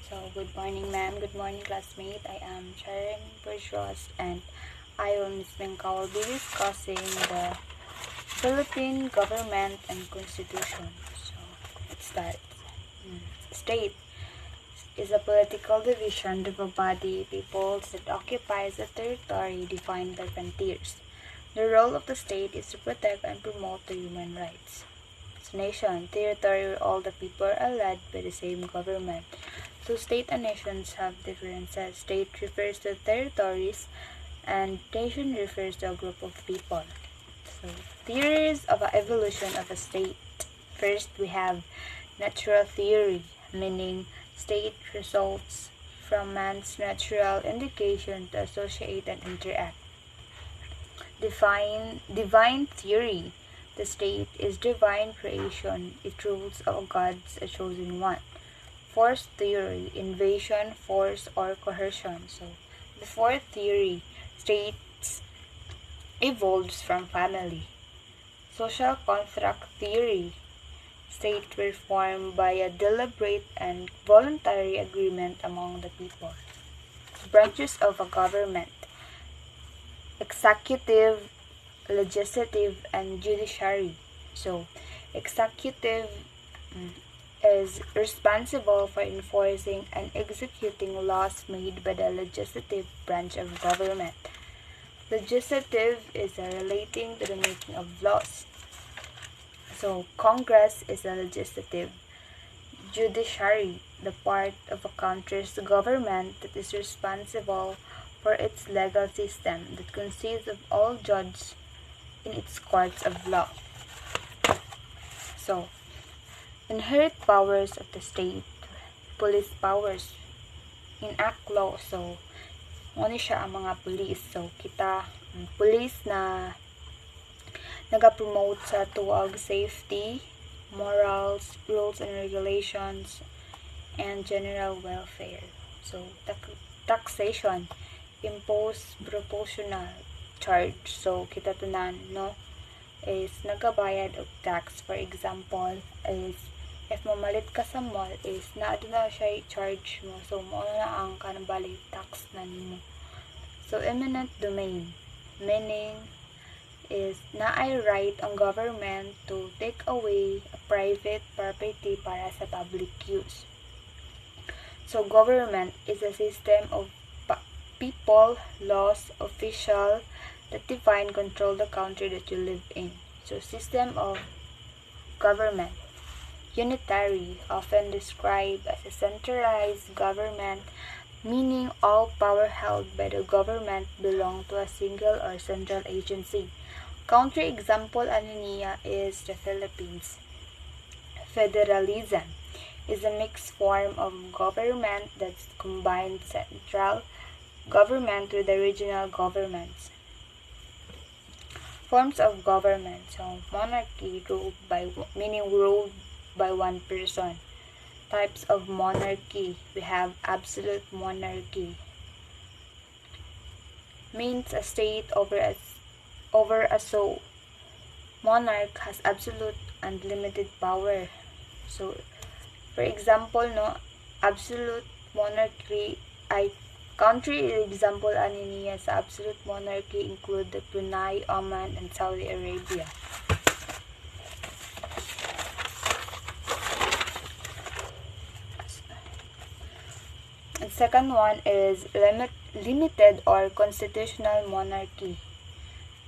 So, good morning, ma'am. Good morning, classmate. I am Sharon Bergeros, and I will be discussing the Philippine government and constitution. So, let's start. State is a political division of a body, peoples that occupies a territory defined by frontiers. The role of the state is to protect and promote the human rights. Nation, territory where all the people are led by the same government. So state and nations have differences. State refers to territories and nation refers to a group of people. So theories of the evolution of a state. First we have natural theory, meaning state results from man's natural indication to associate and interact. Divine theory. The state is divine creation. It rules of God's a chosen one. Force theory, invasion, force, or coercion. So, the fourth theory, states evolves from family. Social contract theory, states were formed by a deliberate and voluntary agreement among the people. Branches of a government, executive, legislative, and judiciary. So, executive is responsible for enforcing and executing laws made by the legislative branch of government. Legislative is relating to the making of laws. So, Congress is a legislative. Judiciary, the part of a country's government that is responsible for its legal system that consists of all judges in its courts of law. So, inherent powers of the state, police powers, enact law. So, ano siya ang mga police. So, kita, ang police na nagapromote sa tuwag safety, morals, rules and regulations, and general welfare. So, taxation, impose proportional charge. So, kita tanan, no? Is nagabayad og tax. For example, is if mamalit ka sa mall, is naado na siya charge mo. So, mo na ang kanabali tax na nimo. So, eminent domain, meaning is naay right ang government to take away a private property para sa public use. So, government is a system of people, laws, official that define control the country that you live in. So, system of government. Unitary, often described as a centralized government, meaning all power held by the government belong to a single or central agency. Country example ano niya is the Philippines. Federalism is a mixed form of government that combines central government with the regional governments. Forms of government. So, monarchy, ruled by one person. Types of monarchy. We have absolute monarchy. Means a state over a soul. Monarch has absolute unlimited power. So, for example, no, absolute monarchy ay country example ani niya sa absolute monarchy include the Brunei, Oman, and Saudi Arabia. And second one is limited or constitutional monarchy.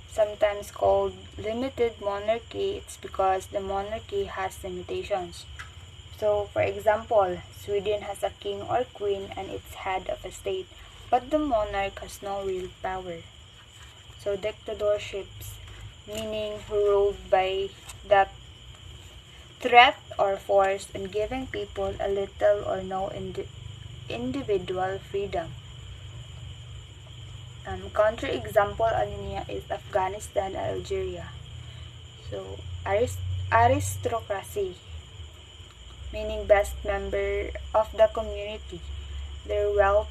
Sometimes called limited monarchy, it's because the monarchy has limitations. So, for example, Sweden has a king or queen and it's head of a state, but the monarch has no real power. So, dictatorships, meaning ruled by that threat or force and giving people a little or no individual freedom. Country example ano niya is Afghanistan and Algeria. So, aristocracy, meaning best member of the community. Their wealth,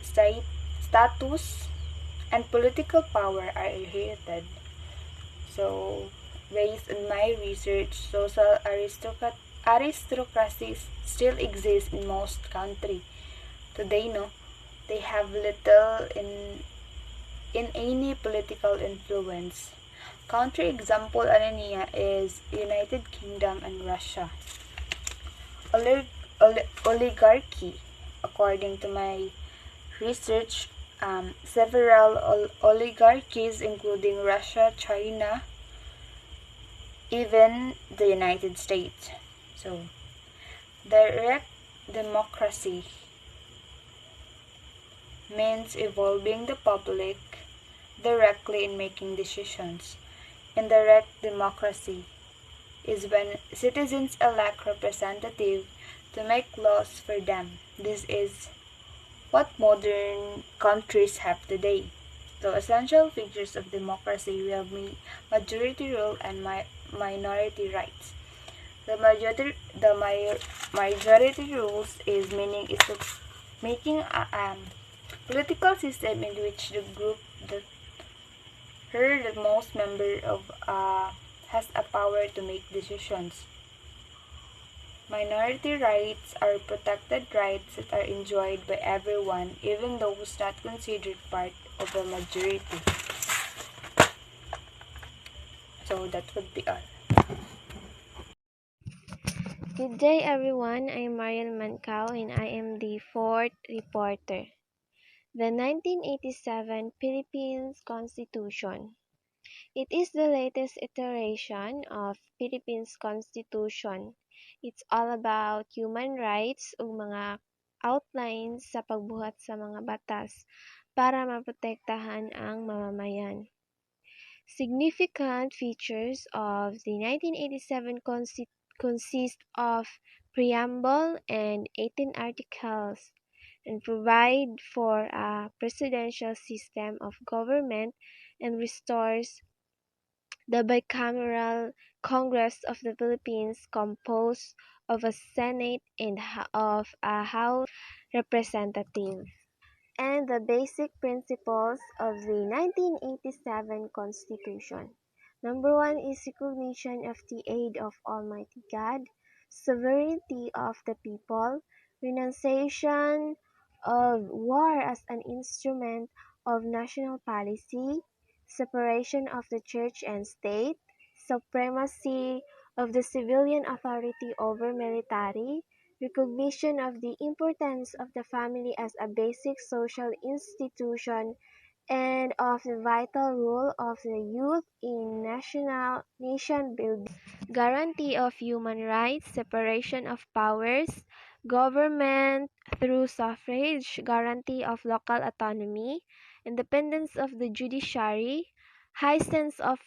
status, and political power are inherited. So, based on my research, social aristocracy still exists in most countries. Today, no, they have little in any political influence. Country example ano niya is United Kingdom and Russia. Oligarchy, according to my research, several oligarchies including Russia, China, even the United States. So, direct democracy means involving the public directly in making decisions. Indirect democracy is when citizens elect representatives to make laws for them. This is what modern countries have today. So essential features of democracy will be majority rule and minority rights. The majority rules is meaning is to making a political system in which the group that heard the most member of has a power to make decisions. Minority rights are protected rights that are enjoyed by everyone, even those not considered part of a majority. So that would be all. Good day everyone, I'm Marian Mancao and I am the fourth reporter. The 1987 Philippines Constitution. It is the latest iteration of Philippines Constitution. It's all about human rights ug mga outlines sa pagbuhat sa mga batas para maprotektahan ang mamamayan. Significant features of the 1987 consist of preamble and 18 articles and provide for a presidential system of government and restores the bicameral Congress of the Philippines composed of a Senate and of a House representative. And the basic principles of the 1987 Constitution. Number one is recognition of the aid of Almighty God, sovereignty of the people, renunciation of war as an instrument of national policy, separation of the church and state, supremacy of the civilian authority over military, recognition of the importance of the family as a basic social institution and of the vital role of the youth in nation building, guarantee of human rights, separation of powers, government through suffrage, guarantee of local autonomy, independence of the judiciary, high sense of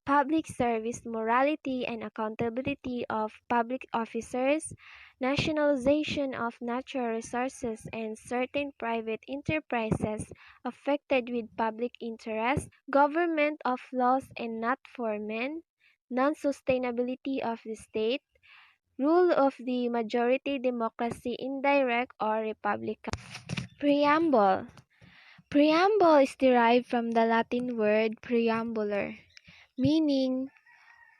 public service morality and accountability of public officers, nationalization of natural resources and certain private enterprises affected with public interest, government of laws and not for men, non-sustainability of the state, rule of the majority democracy indirect or republican. Preamble. Preamble is derived from the Latin word preambular, meaning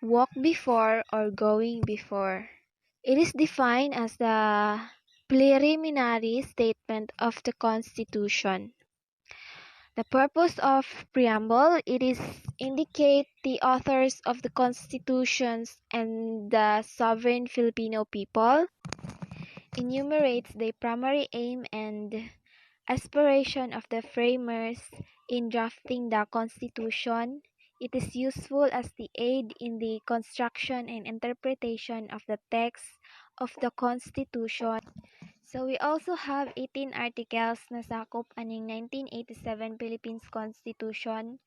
walk before or going before. It is defined as the preliminary statement of the Constitution. The purpose of preamble, it is indicate the authors of the constitutions and the sovereign Filipino people, enumerates the primary aim and aspiration of the framers in drafting the Constitution. It is useful as the aid in the construction and interpretation of the text of the Constitution. So we also have 18 articles na sakop aning 1987 Philippines Constitution.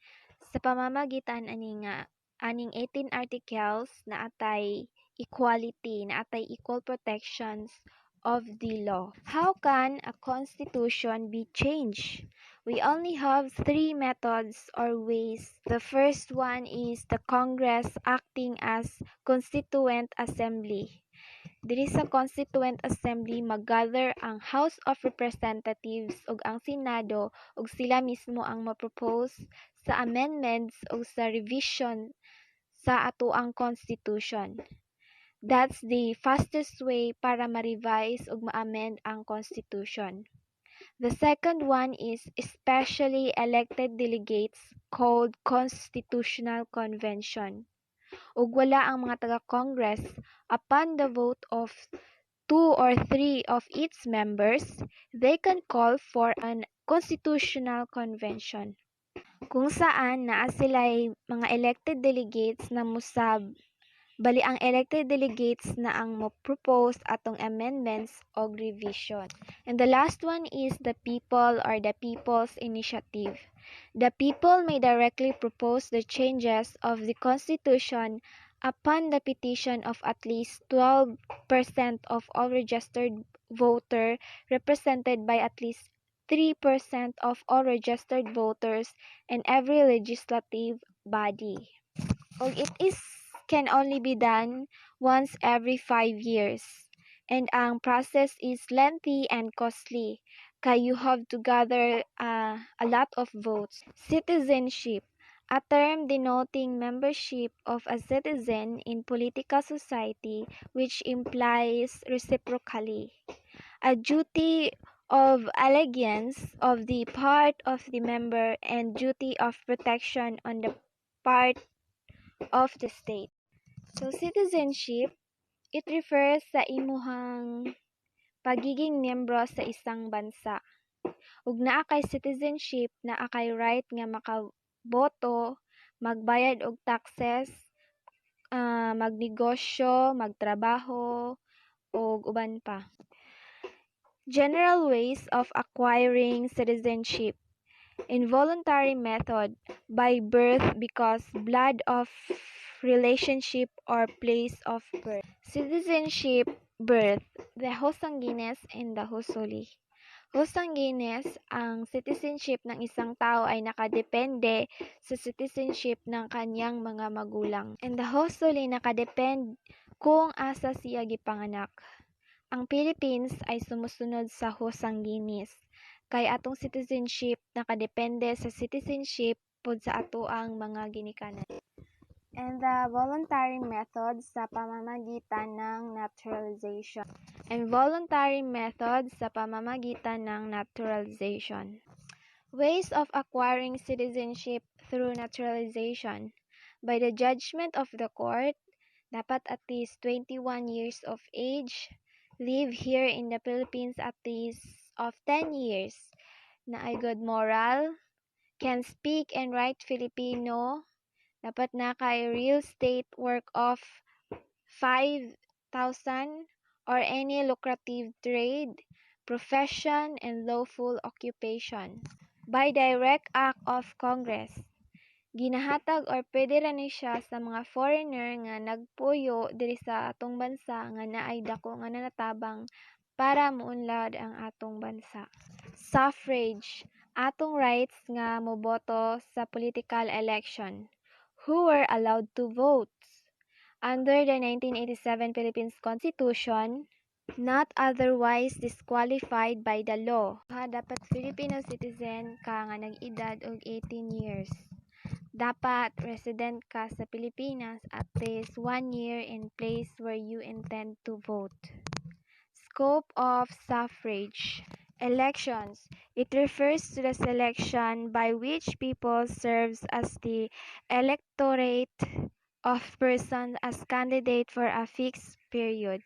Sa pamamagitan aning 18 articles na atay equality, na atay equal protections of the law. How can a constitution be changed? We only have three methods or ways. The first one is the Congress acting as constituent assembly. Diri sa Constituent Assembly mag-gather ang House of Representatives ug ang Senado ug sila mismo ang ma-propose sa amendments ug sa revision sa atoang Constitution. That's the fastest way para ma-revise ug ma-amend ang constitution. The second one is especially elected delegates called constitutional convention. Ug wala ang mga taga-Congress upon the vote of 2 or 3 of its members, they can call for an constitutional convention kung saan naa sila'y mga elected delegates na musab bali ang elected delegates na ang mo-propose atong amendments o revision. And the last one is the people or the people's initiative. The people may directly propose the changes of the constitution upon the petition of at least 12% of all registered voter represented by at least 3% of all registered voters in every legislative body. Or it is can only be done once every 5 years. And ang process is lengthy and costly. Kaya you have to gather a lot of votes. Citizenship, a term denoting membership of a citizen in political society which implies reciprocally a duty of allegiance of the part of the member and duty of protection on the part of the state. So citizenship, it refers sa imuhang pagiging miyembro sa isang bansa. Ug naa kay citizenship, naa kay right nga makaboto, magbayad og taxes, magnegosyo, magtrabaho, ug uban pa. General ways of acquiring citizenship. Involuntary method, by birth because blood of relationship or place of birth. Citizenship, birth, the hus sanguinis and the hus soli. Hus sanguinis, ang citizenship ng isang tao ay nakadepende sa citizenship ng kanyang mga magulang. And the hus soli nakadepend kung asa siya gipanganak. Ang Philippines ay sumusunod sa hus sanguinis. Kay atong citizenship nakadepende sa citizenship pod sa atoang mga ginikanan. And the voluntary method sa pamamagitan ng naturalization. And voluntary method sa pamamagitan ng naturalization. Ways of acquiring citizenship through naturalization. By the judgment of the court, dapat at least 21 years of age, live here in the Philippines at least of 10 years, na ay good moral, can speak and write Filipino, dapat na kay real estate work of 5,000 or any lucrative trade, profession, and lawful occupation. By direct act of Congress, ginahatag or pwede ra ni siya sa mga foreigner nga nagpuyo diri sa atong bansa nga naay dako nga nanatabang para muunlad ang atong bansa. Suffrage, atong rights nga moboto sa political election. Who were allowed to vote? Under the 1987 Philippines Constitution, not otherwise disqualified by the law. Dapat Filipino citizen ka nga nag-edad og 18 years. Dapat resident ka sa Pilipinas at least 1 year in place where you intend to vote. Scope of suffrage. Elections. It refers to the selection by which people serves as the electorate of persons as candidate for a fixed period.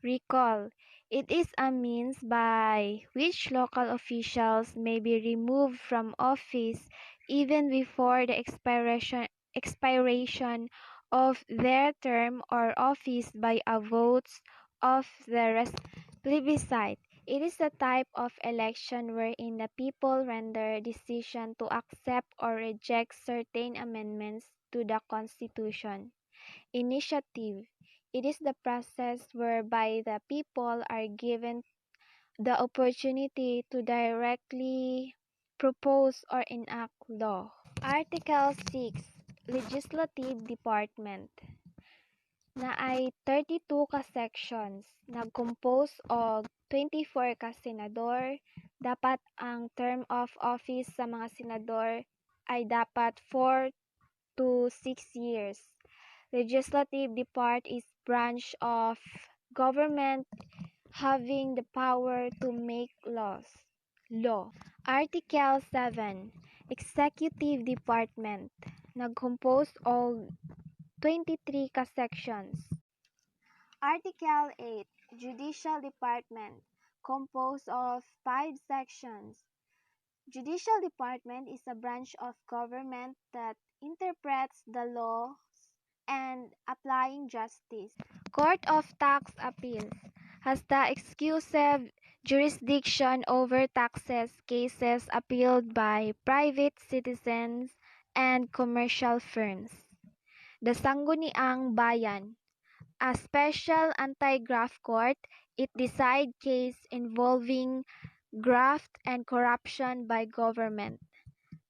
Recall. It is a means by which local officials may be removed from office even before the expiration of their term or office by a vote of the rest. Plebiscite. It is a type of election wherein the people render decision to accept or reject certain amendments to the Constitution. Initiative. It is the process whereby the people are given the opportunity to directly propose or enact law. Article 6. Legislative Department. Na ay 32 ka sections, nag-compose og 24 ka senador. Dapat ang term of office sa mga senador ay dapat 4 to 6 years. Legislative depart is branch of government having the power to make law. Article 7, Executive Department, nag-compose og 23 ka sections. Article 8, Judicial Department, composed of 5 sections. Judicial Department is a branch of government that interprets the laws and applying justice. Court of Tax Appeals has the exclusive jurisdiction over taxes cases appealed by private citizens and commercial firms. The Sangguniang Bayan, a special anti-graft court, it decide case involving graft and corruption by government.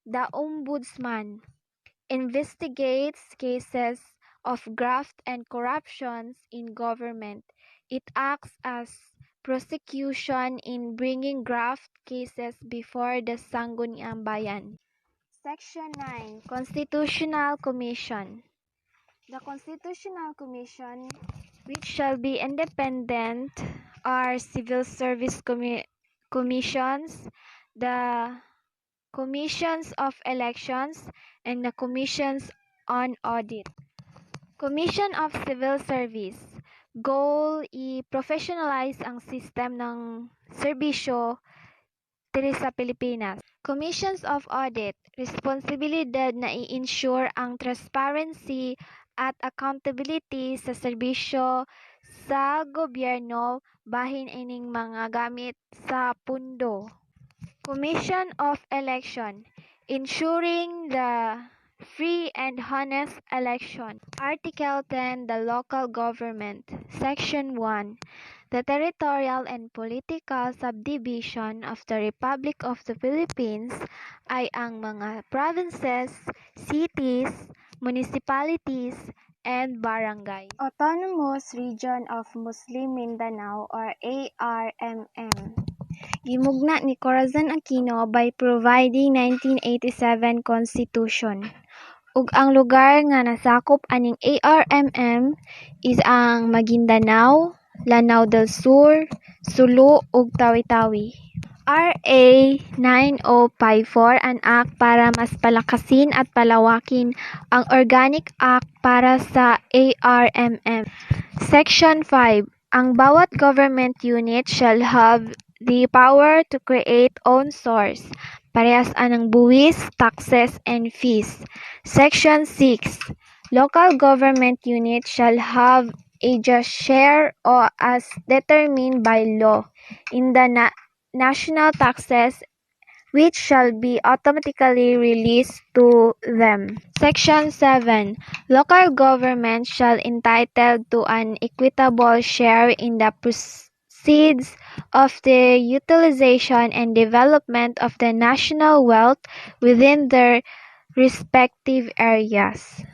The Ombudsman investigates cases of graft and corruptions in government. It acts as prosecution in bringing graft cases before the Sangguniang Bayan. Section 9, Constitutional Commission. The Constitutional Commission, which shall be independent, are civil service commissions, the commissions of elections, and the commissions on audit. Commission of Civil Service. Goal, i-professionalize ang system ng serbisyo diri sa Pilipinas. Commissions of Audit. Responsibilidad na i-ensure ang transparency at accountability sa serbisyo sa gobyerno bahin ining mga gamit sa pundo. Commission of Election, ensuring the free and honest election. Article 10, the Local Government. Section 1, the territorial and political subdivision of the Republic of the Philippines ay ang mga provinces, cities, municipalities, and barangays. Autonomous Region of Muslim Mindanao or ARMM. Gimugna ni Corazon Aquino by providing 1987 Constitution. Ug ang lugar nga nasakop aning ARMM is ang Maguindanao, Lanao del Sur, Sulu ug Tawi-Tawi. RA 9054 an act para mas palakasin at palawakin ang Organic Act para sa ARMM. Section 5, ang bawat government unit shall have the power to create own source, parehas anang buwis, taxes, and fees. Section 6, local government unit shall have a just share or as determined by law in the national taxes which shall be automatically released to them. Section 7. Local government shall entitled to an equitable share in the proceeds of the utilization and development of the national wealth within their respective areas.